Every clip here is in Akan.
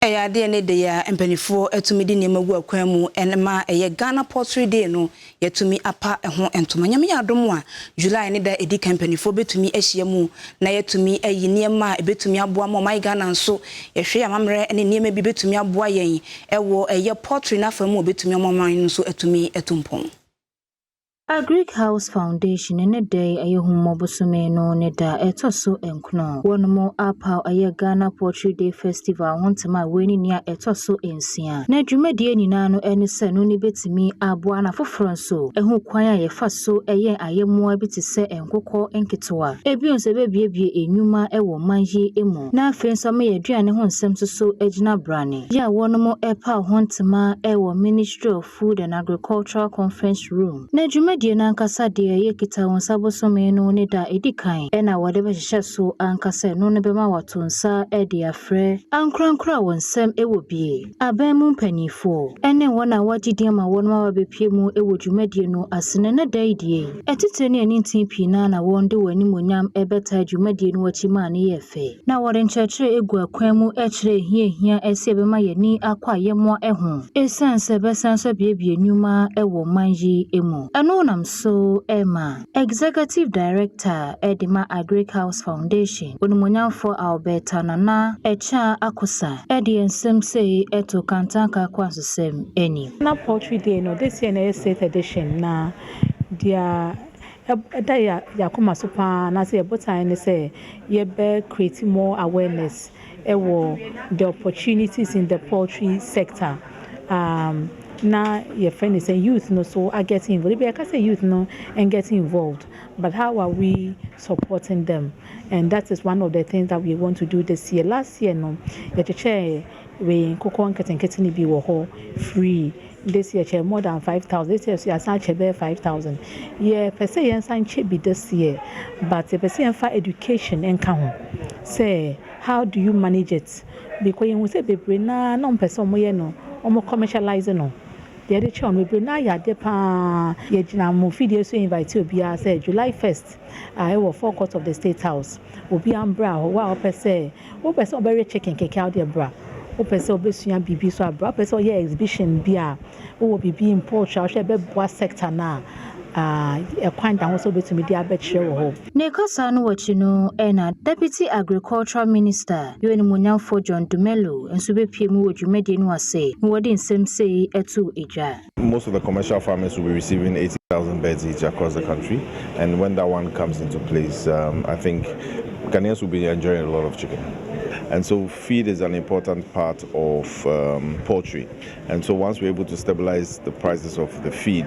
Eya de ne de ya empanifo etumi de nema gu akwan mu enema eye Ghana Poultry Day no yetumi apa ho entoma nyame yadom a July ne da edi empanifo betumi ahia mu na yetumi ayi nema ebetumi aboa ma my Ghana nso yehwe amamre ne nema bi betumi aboa yen ewo eye poultry na famu betumi amman nso etumi etumpon. Agrichouse Foundation in a day a humobosome no neda etoso enkno. One more apa a Ghana Poultry Day Festival once my winning near etoso ensia. Na dwumadi nyina no ene se no ni betimi aboa na foforo nso. Ehu kwan a yefa so eye ayemmoa bi te se enkokọ enketoa. Ebi onse bebiebie enwuma ewo manyi emu. Na afen so me aduane ho nsem so agina brane. Ya one more epa hontema ewo Ministry of Food and Agricultural Conference Room. Na dwumadi die na ankasa de ye kita won sabosome no ne da edikan e na wode be hye so ankasa no ne be ma watonsa e de afre ankrankra won sem e wo bie aban mu mpanifo ene wona wagidi ma won ma wabepie mu e wo dwumadie no asene na da idie etete ne ani ntimpi na won de wani monyam e beta dwumadie no wachi ma ne ye fe na wode nkyerɛkyerɛ egu akwan mu e kyerɛ hia ese be ma yani akwa yemo e ho esanse be sanso biebie nyuma e wo manyi emu eno na so Emma, Executive Director Edima Agrichouse Foundation, Unumunyamfo Alberta Nana, Echa Akosa, Edi ensem say eto kantanka kwasosem eni. Na Poultry Day no this year na 8th edition na dia ya yakoma sopa na say botan ne say ye be create more awareness ewo the opportunities in the poultry sector. Na your friend is a youth no so are getting involved. Maybe I can say youth no and getting involved. But how are we supporting them? And that is one of the things that we want to do this year. Last year no, the chair we kokon getting be wo free. This year more than 5,000. This year I say 5,000. Yeah, per se yen be this year. But per se for education and count. Say how do you manage it? Because you say be na no person mo ye no, omo commercialize no. The other chon we bring na ya depa ye jina mo video so invite obi a say July 1st I will 4 court of the State House obi ambra wa opese obe chicken keke out there bra opese obesua bibi so abra opese ye exhibition bia wo bibi import sha be boa sector na kwan da ho so betumi dia abekire wo ho ne kosa no wachi no ena Deputy Agricultural Minister Yoni Munyamfo John Dumelo enso bepie mu wodwumade no ase wodi nsem sei etu eja. Most of the commercial farmers will be receiving 80,000 birds each across the country, and when that one comes into place, I think Ghanaians will be enjoying a lot of chicken. And so feed is an important part of poultry. And so once we're able to stabilize the prices of the feed,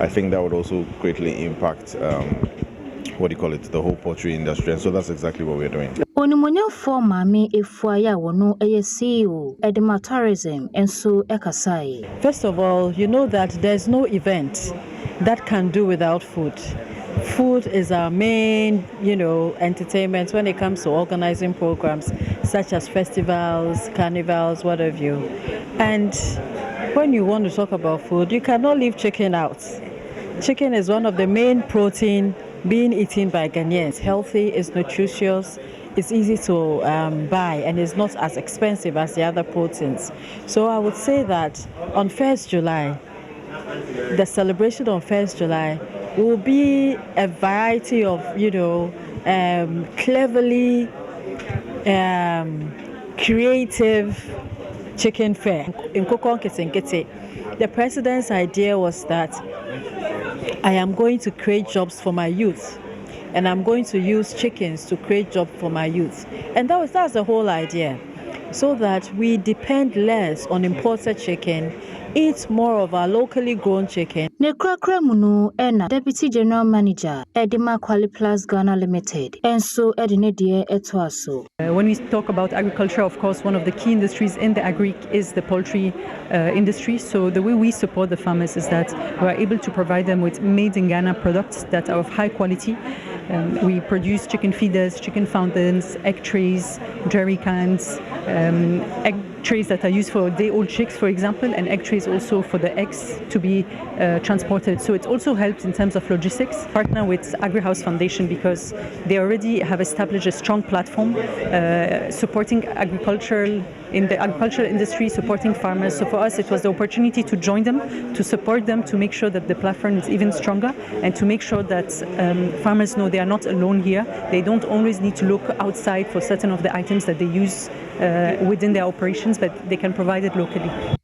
I think that would also greatly impact, the whole poultry industry. And so that's exactly what we're doing. Onimunyamfo mame efuaya wono eye CEO Edema Tourism and so ekasai. First of all, you know that there's no event that can do without food. Food is our main, entertainment when it comes to organizing programs such as festivals, carnivals, what have you. And when you want to talk about food, you cannot leave chicken out. Chicken is one of the main protein being eaten by Ghanaians. Healthy, it's nutritious, it's easy to buy, and it's not as expensive as the other proteins. So I would say that on 1st July, the celebration on 1st July will be a variety of, cleverly creative chicken fair. In Kokon Kesenkete, the president's idea was that I am going to create jobs for my youth, and I'm going to use chickens to create jobs for my youth. And that's the whole idea, so that we depend less on imported chicken, eat more of our locally grown chicken. Nekrakra Munu ena Deputy General Manager Edima Quali Plus Ghana Limited and so Edine die etwaso. When we talk about agriculture, of course, one of the key industries in the agri is the poultry industry. So the way we support the farmers is that we are able to provide them with made in Ghana products that are of high quality. We produce chicken feeders, chicken fountains, egg trays, jerry cans, egg trays that are used for day-old chicks, for example, and egg trays also for the eggs to be transported. So it also helps in terms of logistics. Partner with Agrichouse Foundation because they already have established a strong platform supporting agricultural in the agricultural industry supporting farmers. So for us, it was the opportunity to join them, to support them, to make sure that the platform is even stronger, and to make sure that farmers know they are not alone here. They don't always need to look outside for certain of the items that they use within their operations, but they can provide it locally.